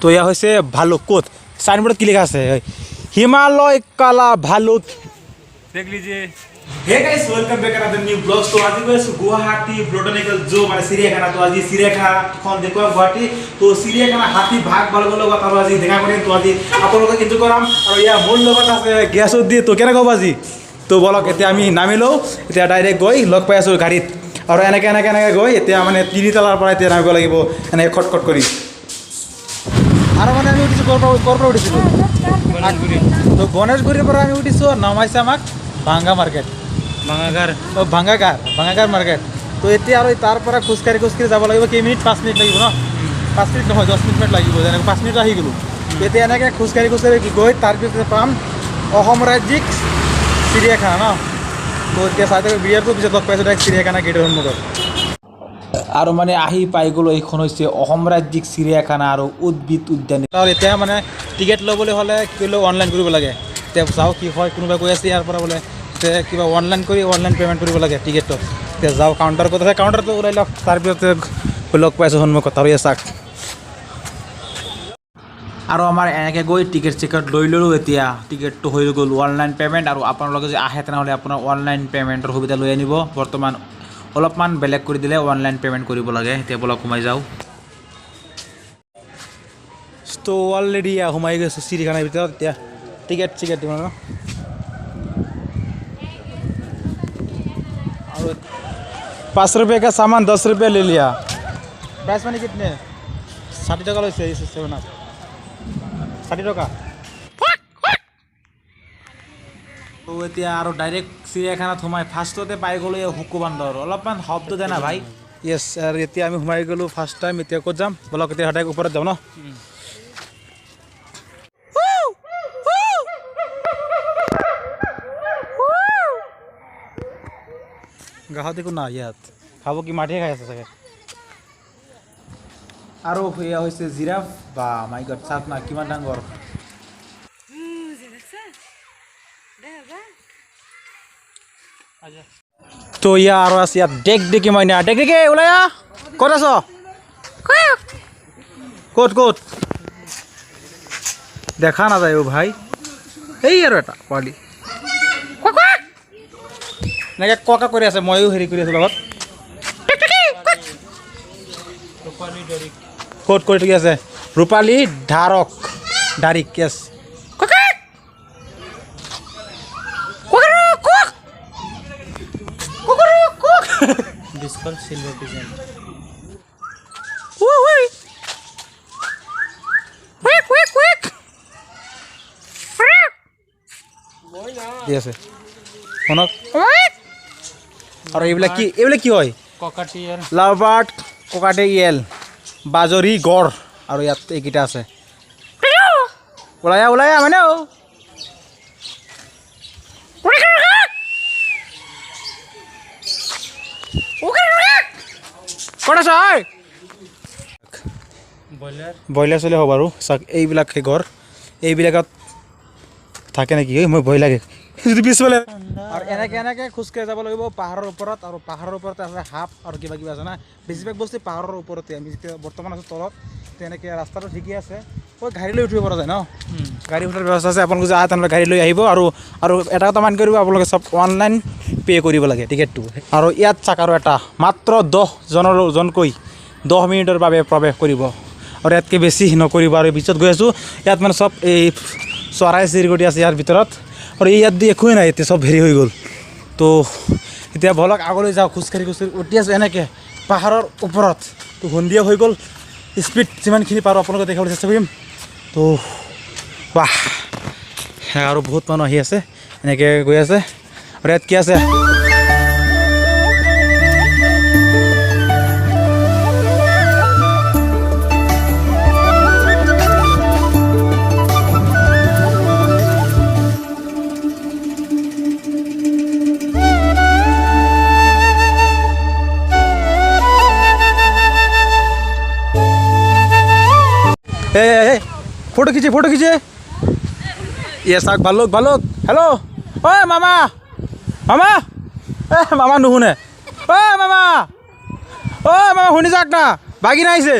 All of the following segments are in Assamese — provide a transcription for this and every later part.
তো এয়া হৈছে ভালুক ক'ত সাইনবোর্ড কি লেখা আছে হিমালয় কালা ভালুক দেখ लीजिए hey guys welcome back another new blog तो आज गए गुवाहाटी बोटानिकल जो माने चिड़ियाखाना तो आज चिड़ियाखाना খন देखो गुवाहाटी तो चिड़ियाखाना हाथी भाग बालग লগত আৰু আজি দেখা কৰিম তো আজি আপোনালোকক এনজয় কৰাম আৰু ইয়া মোৰ লগত আছে গিয়াসুদ্দি তো কেনে কব আজি তো বলক এতিয়া আমি নামিলো এতিয়া ডাইৰেক্ট গৈ লগ পাই আছো গাড়ীত আৰু এনেকে গৈ এতিয়া মানে তিনি তলাৰ পৰা এতিয়া নামিব লাগিব এনেকে খটখট কৰি আৰু মানে আমি উঠিছো কৰপৰা উঠিছিলো তো গণেশগুৰিৰ পৰা আমি উঠিছো নামাইছে আমাক ভাঙ্গা মাৰ্কেট ভাঙ্গাগাৰ মাৰ্কেট তো এতিয়া আৰু তাৰ পৰা খোজকাঢ়ি যাব লাগিব কেই মিনিট 5 মিনিট লাগিব ন 5 মিনিট নহয় 10 মিনিট লাগিব যেনে 5 মিনিট আহি গ'লো এতিয়া এনেকৈ খোজকাঢ়ি গৈ তাৰপিছত পাম অসম ৰাজ্যিক চিৰিয়াখানা ন তো এতিয়া চাই থাকোঁ বিয়াৰটো পিছত লগ পাইছোঁ ডাইৰেক্ট চিৰিয়াখানা গেটৰ সন্মুখত আৰু মানে আহি পাই গ'লো এইখন হৈছে অসম ৰাজ্যিক চিৰিয়াখানা আৰু উদ্ভিদ উদ্যান আৰু এতিয়া মানে টিকেট ল'বলৈ হ'লে কি অনলাইন কৰিব লাগে এতিয়া চাওঁ কি হয় কোনোবাই কৈ আছে ইয়াৰ পৰা বোলে কিবা অনলাইন পে'মেণ্ট কৰিব লাগে টিকেটটো এতিয়া যাওঁ কাউণ্টাৰ ক'ত আছে কাউণ্টাৰটো ওলাই লওক তাৰপিছত লগ পাইছোঁ সন্মুখত আৰু চাওক আৰু আমাৰ এনেকৈ গৈ টিকেট লৈ ল'লোঁ এতিয়া টিকেটটো হৈ গ'ল অনলাইন পে'মেণ্ট আৰু আপোনালোকে যদি আহে তেনেহ'লে আপোনাৰ অনলাইন পে'মেণ্টৰ সুবিধা লৈ আনিব বৰ্তমান অলপমান বেলেগ কৰি দিলে অনলাইন পে'মেণ্ট কৰিব লাগে এতিয়া বলক সোমাই যাওঁ তো অলৰেডি সোমাই গৈছোঁ চিৰিয়াখানাৰ ভিতৰত এতিয়া टिकट দিব ন और 5 रुपये का सामान 10 रुपये ले लिया प्राइस मानी कितने 60 टका লৈছে 60 टका তো এতিয়া আৰু ডাইৰেক্ট চিৰিয়াখানাত সোমাই ফাৰ্ষ্টতে পাই গ'লো হুকু বান্দৰ অলপমান শব্দ দে না ভাই য়েছ আৰু এতিয়া আমি সোমাই গ'লো ফাৰ্ষ্ট টাইম এতিয়া ক'ত যাম বলক এতিয়া হঠাৎ ওপৰত যাওঁ ন গাহত একো নাই ইয়াত খাব কি মাটিয়ে খাই আছে চাগে আৰু এয়া হৈছে জিৰাফ বা মাই গড চাওক না কিমান ডাঙৰ তো ইয়া আৰু আছে ইয়াত ডেক মাইনা ডেক ওলাই ক'ত আছ ক'ত দেখা নাযায় অ' ভাই এই আৰু এটা পোৱালি এনেকৈ কা কৰি আছে ময়ো হেৰি কৰি আছোঁ লগত ক'ত কৰি থাকি আছে ৰূপালী ধাৰিক কেছ আছে শুনক আৰু এইবিলাক কি হয় ককাটিয়েল লাভবাৰ্ড ককাটিয়েল বাজৰি গড় আৰু ইয়াত এইকেইটা আছে ওলাই মানে ক'ত আছ ব্ৰইলাৰ চলি হ'ব আৰু চাওক এইবিলাক সেই ঘৰ এইবিলাকত থাকে নেকি মই ভয় লাগে পিছফালে আৰু এনেকৈ খোজকাঢ়ি যাব লাগিব পাহাৰৰ ওপৰত আৰু পাহাৰৰ ওপৰত আছে সাপ আৰু কিবা আছে না বেছিভাগ বস্তু পাহাৰৰ ওপৰতে আমি যেতিয়া বৰ্তমান আছোঁ তলত তেনেকৈ ৰাস্তাটো ঠিকেই আছে গাড়ী লৈ উঠিব পৰা যায় ন গাড়ী উঠাৰ ব্যৱস্থা আছে আপোনালোকে যদি আহে তেনেহ'লে গাড়ী লৈ আহিব আৰু এটা কথা মাইণ্ড কৰিব আপোনালোকে চব অনলাইন পে' কৰিব লাগে টিকেটটো আৰু ইয়াত চাওক আৰু এটা মাত্ৰ 10জনকৈ 10 মিনিটৰ বাবে প্ৰৱেশ কৰিব আৰু ইয়াতকৈ বেছি নকৰিব আৰু পিছত গৈ আছোঁ ইয়াত মানে চব এই চৰাই চিৰিকটি আছে ইয়াৰ ভিতৰত আৰু ইয়াত দি একোৱেই নাই এতিয়া চব হেৰি হৈ গ'ল তো এতিয়া বলক আগলৈ যাওঁ খোজকাঢ়ি উঠি আছোঁ এনেকৈ পাহাৰৰ ওপৰত তো সন্ধিয়া হৈ গ'ল স্পীড যিমানখিনি পাৰোঁ আপোনালোকে দেখাবলৈ চেষ্টা কৰিম তো বাহ আৰু বহুত মানুহ আহি আছে এনেকৈ গৈ আছে আৰু ইয়াত কি আছে फोटो खींचे ये साग भालुक हेलो ओए मामा मामा नुशुने ओए मामा শুনি যাওক না ভাগিন আহিছে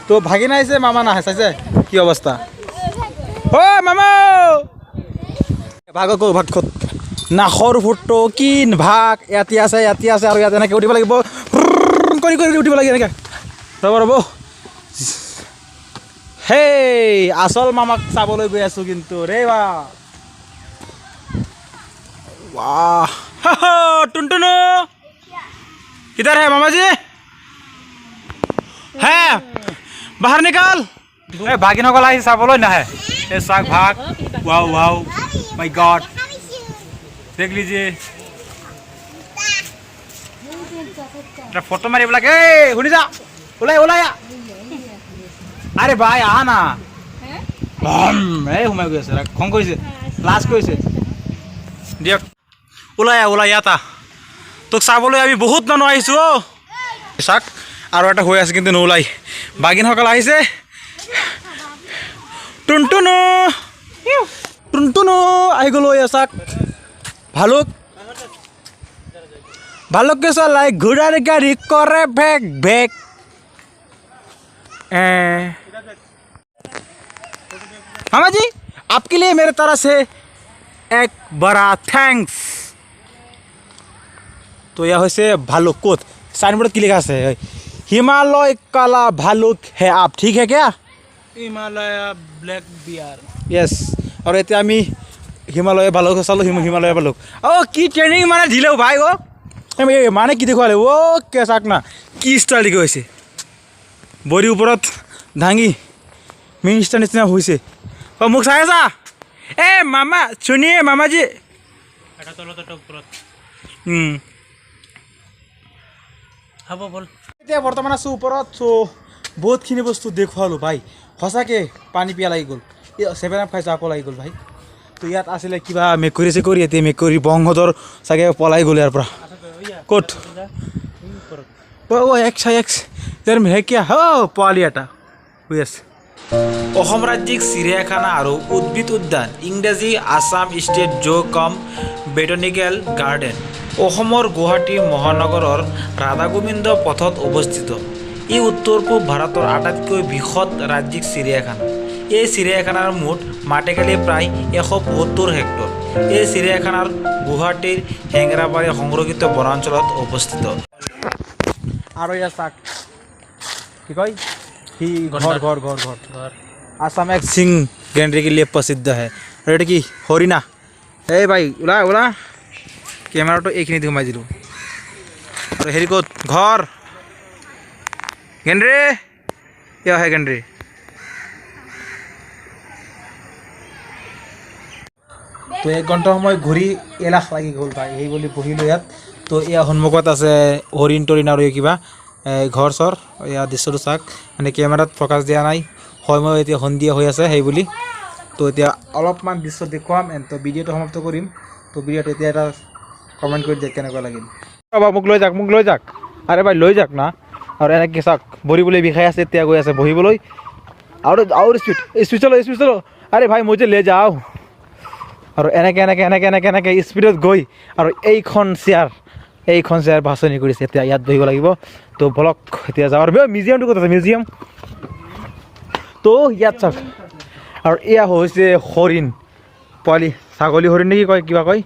তো ভাগিন আহিছে মামা নাহে চাইছে কি অৱস্থা ঐ মামা ভাগ কো ভাগ খত নাখৰ ফুটো কি ভাগ ইয়াতে আছে আৰু ইয়াত এনেকৈ উঠিব লাগিব কৰি কৰি উঠিব লাগে এনেকৈ ৰ'ব হেই আচল মামাক চাবলৈ গৈ আছোঁ কিন্তু ৰে वाह टुनटुनु किधर है मामा जी है बाहर निकाल भागिन সকল আহি চাবলৈ নাহে এই চাক ভাগ वाओ वाओ माय गॉड देख लीजिए এটা ফটো মাৰিব লাগে এই শুনি যা ওলাই আৰে ভাই আহা না এই সোমাই গৈ আছে খং কৰিছে লাজ কৰিছে দিয়ক ওলাই ইয়াত তোক চাবলৈ আমি বহুত মানুহ আহিছোঁ অ' চাক আৰু এটা হৈ আছে কিন্তু নোলাই বাগিনসকল আহিছে টুনটুনো আহি গ'লো চাক ভালুককে চলাই ঘোঁৰাৰ গাড়ী কৰে ভেক मामा जी आपके लिए मेरे तरफ से एक बड़ा थैंक्स तो यह হৈছে भालुक कोट साइनबोर्ड की लिखा है हिमालय काला भालुक है आप ठीक है क्या हिमालय ब्लैक बियर यस और এতিয়া আমি হিমালয় ভালুক চালো হিমালয় ভালুক ও কি ট্রেনিং মানে দিলেও ভাই ও মানে কি দেখুৱালে ও কে চাক না কি ষ্টাইল দেখি হৈছে বডি ওপৰত ধাঙি মিনিষ্টাৰ নিচিনা হৈছে ও মোক চাই আছা ए मामा सुनिए मामा जी हाँ बोल এতিয়া বৰ্তমান আছোঁ ওপৰত চ' বহুতখিনি বস্তু দেখুৱালোঁ ভাই সঁচাকৈ পানী পিয়া লাগি গ'ল 7 আপ খাই যাব লাগি গ'ল ভাই তো ইয়াত আছিলে কিবা মেকুৰী চেকুৰী এতিয়া মেকুৰী বংশধৰ চাগে পলাই গ'ল ইয়াৰ পৰা ক'ত এক্স হেকিয়া পোৱালি এটা হৈ আছে অসম ৰাজ্যিক চিৰিয়াখানা আৰু উদ্ভিদ উদ্যান ইংৰাজী আছাম ষ্টেট জু কাম বটানিকেল গাৰ্ডেন অসমৰ গুৱাহাটী মহানগৰৰ ৰাধা গোবিন্দ পথত অৱস্থিত ই উত্তৰ পূব ভাৰতৰ আটাইতকৈ বৃহৎ ৰাজ্যিক চিৰিয়াখানা এই চিৰিয়াখানাৰ মুঠ মাটিকালি প্ৰায় 172 হেক্টৰ এই চিৰিয়াখানাৰ গুৱাহাটীৰ হেঙেৰাবাৰী সংৰক্ষিত বনাঞ্চলত অৱস্থিত আৰু ইয়াৰ চাক কি কয় घर आसाम एक सिंह गैंडरी के लिए प्रसिद्ध है रेड की हरिणा ए भाई ओला कैमरा तो एक घुमाई दिल और हेरी को घर गैंडरी या है गैंडरी तो 1 घंटा समय घूरी एलाह लगी गल भाई সেই বুলি বহিলো ইয়াত তো এয়া সন্মুখত আছে হৰিণ টৰিণ আৰু কিবা ঘৰ চৰ এয়া দৃশ্যটো চাওক মানে কেমেৰাত ফকাছ দিয়া নাই হয় মই এতিয়া সন্ধিয়া হৈ আছে সেই বুলি তো এতিয়া অলপমান দৃশ্য দেখুৱাম তো ভিডিঅ'টো সমাপ্ত কৰিম তো ভিডিঅ'টো এতিয়া এটা কমেণ্ট কৰি দিয়ক কেনেকুৱা লাগিল বাবা মোক লৈ যাক আৰে ভাই লৈ যাক না আৰু এনেকৈ চাওক ভৰিবলৈ বিষাই আছে এতিয়া গৈ আছে বহিবলৈ আৰু স্পীড চলো আৰে ভাই মই যে লৈ যাওঁ আৰু এনেকৈ স্পীডত গৈ আৰু এইখন চেয়াৰ বাছনি কৰিছে এতিয়া ইয়াত বহিব লাগিব তো ব্লক এতিয়া যাওঁ আৰু মিউজিয়ামটো ক'ত আছে মিউজিয়াম তো ইয়াত চাওক আৰু এয়া হৈছে হৰিণ পোৱালি ছাগলী হৰিণ নেকি কয় কিবা কয়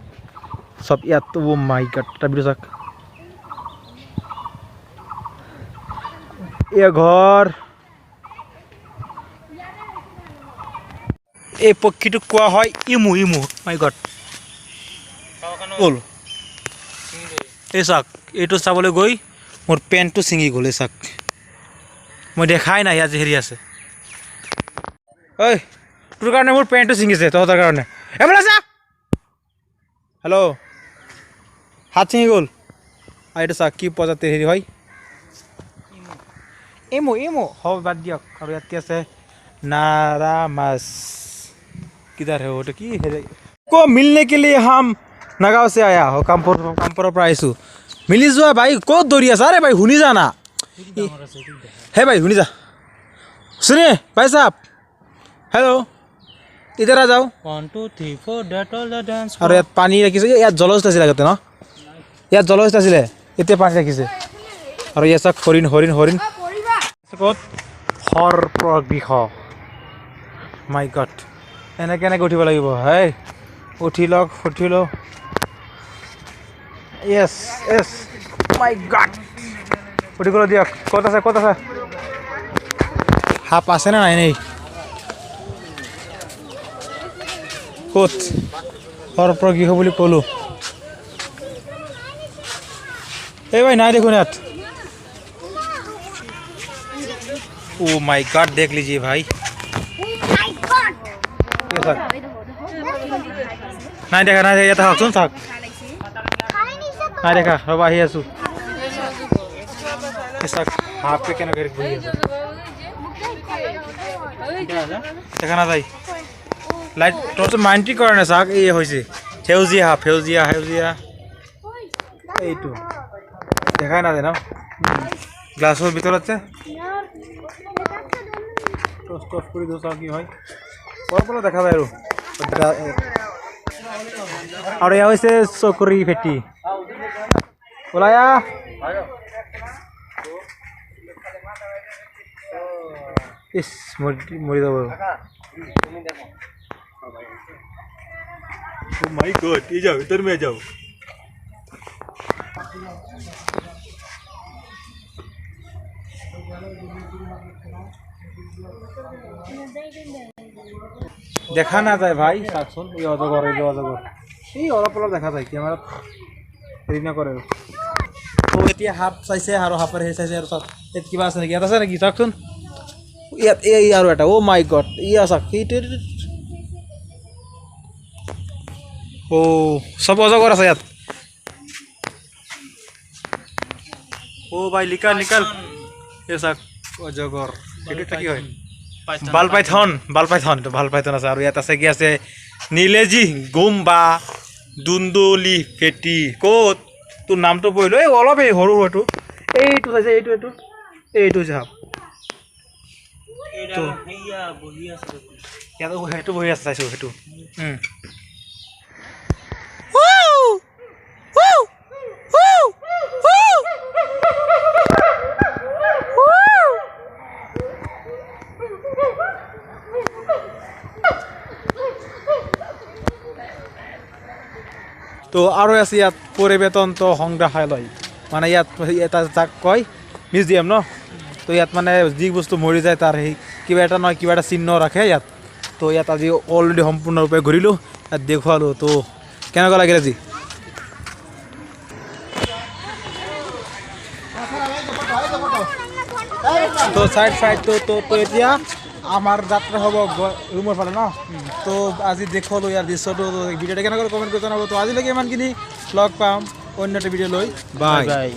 চব ইয়াত ও মাই গড তাৰপিছত চাওক এয়া ঘৰ এই পক্ষীটোক কোৱা হয় ইমু মাই গড এই চাওক এইটো চাবলৈ গৈ মোৰ পেণ্টটো ছিঙি গ'ল এই চাওক মই দেখাই নাই ইয়াত হেৰি আছে ঐ তোৰ কাৰণে মোৰ পেণ্টটো ছিঙিছে তহঁতৰ কাৰণে এইফালে চা হেল্ল' হাত ছিঙি গ'ল আৰু এইটো চাওক কি প্ৰজাতিৰ হেৰি হয় ইমু হ'ব বাদ দিয়ক আৰু ইয়াত কি আছে नारा मस किधर है वो तो की है को मिलने के लिए हम नगांव से आया हो कामपुर प्राइस मिली जो भाई को दौड़िया सारे भाई हुनी जाना है भाई हुनी जा सुनिए भाई साहब हेलो इधर आ जाओ 1 2 3 4 डेट ऑल द डांस अरे यार पानी रखिसे यार जलस्थ আছিল আগতে ন ইয়াত জলস্थ আছিল এতিয়া পানী ৰাখিছে আৰু ইয়াত হৰিণ ক'ত খৰ প্ৰগৃহ মাই গড এনেকৈ এনেকৈ উঠিব লাগিব হেই উঠি লওক য়েছ য়েছ মাই গড উঠি গ'লো দিয়ক ক'ত আছে সাপ আছেনে নাই নেই ক'ত খৰ প্ৰগৃহ বুলি ক'লোঁ এই ভাই নাই देखो यार ओ माय गॉड देख लीजिए भाई नहीं देखा ना ये तो सुन थक नहीं देखा रबा ही आसू ऐसा हाफ पे केना करके बोलिए देखा ना भाई लाइट टॉर्च माइंटी करने साक ये होइसे সেউজীয়া এইটো দেখাই না দেনা গ্লাসের ভিতর আছে টোস্ট অফ করে দোসা কি হয় পরপর দেখা যায় আর ইয়া হইছে চকরি ফেটি ওলায়া ইস মরি যাব ও মাই গড ये जाओ इधर में जाओ দেখা না যায় ভাই চাকচোন এই অজগর এই অলপ দেখা যায় কেমেৰাত হেৰি নকৰে তো এতিয়া সাপ চাইছে আৰু সাপৰ সেই চাইছে আৰু তাত কিবা আছে নেকি ইয়াত আছে নেকি চাকচোন ইয়াত এই আৰু এটা অ' মাই গড ইয়া চাক অ' চব অজগৰ আছে ইয়াত অ' ভাই নিকাল এই চাক অজগৰ এইটো কি হয় বাল পাইথন আছে আৰু ইয়াত আছে কি আছে নীলেজি গুম্বা দুন্দুলি ফেটি ক'ত তোৰ নামটো পঢ়িলো এই অলপ এই সৰু এইটো চাইছে এইটো চাপ ইয়াত সেইটো বহি আছে চাইছোঁ সেইটো তো আৰু আছে ইয়াত পৰিৱেতন্ত্ৰ সংগ্ৰহালয় মানে ইয়াত এটা যাক কয় মিউজিয়াম ন তো ইয়াত মানে যি বস্তু মৰি যায় তাৰ সেই কিবা এটা নহয় কিবা এটা চিহ্ন ৰাখে ইয়াত তো ইয়াত আজি অলৰেডি সম্পূৰ্ণৰূপে ঘূৰিলোঁ ইয়াত দেখুৱালোঁ তো কেনেকুৱা লাগিল আজি তো সাইড তো এতিয়া আমার যাত্রা হব রুমের ফালে ন তো আজি দেখলো ইয়ার দৃশ্যটো ভিডিওটা কেনেকৈ কমেন্ট কৰি জনাব তো আজিলৈকে ইমানখিনি লগ পাম অন্য এটা ভিডিও লৈ বাই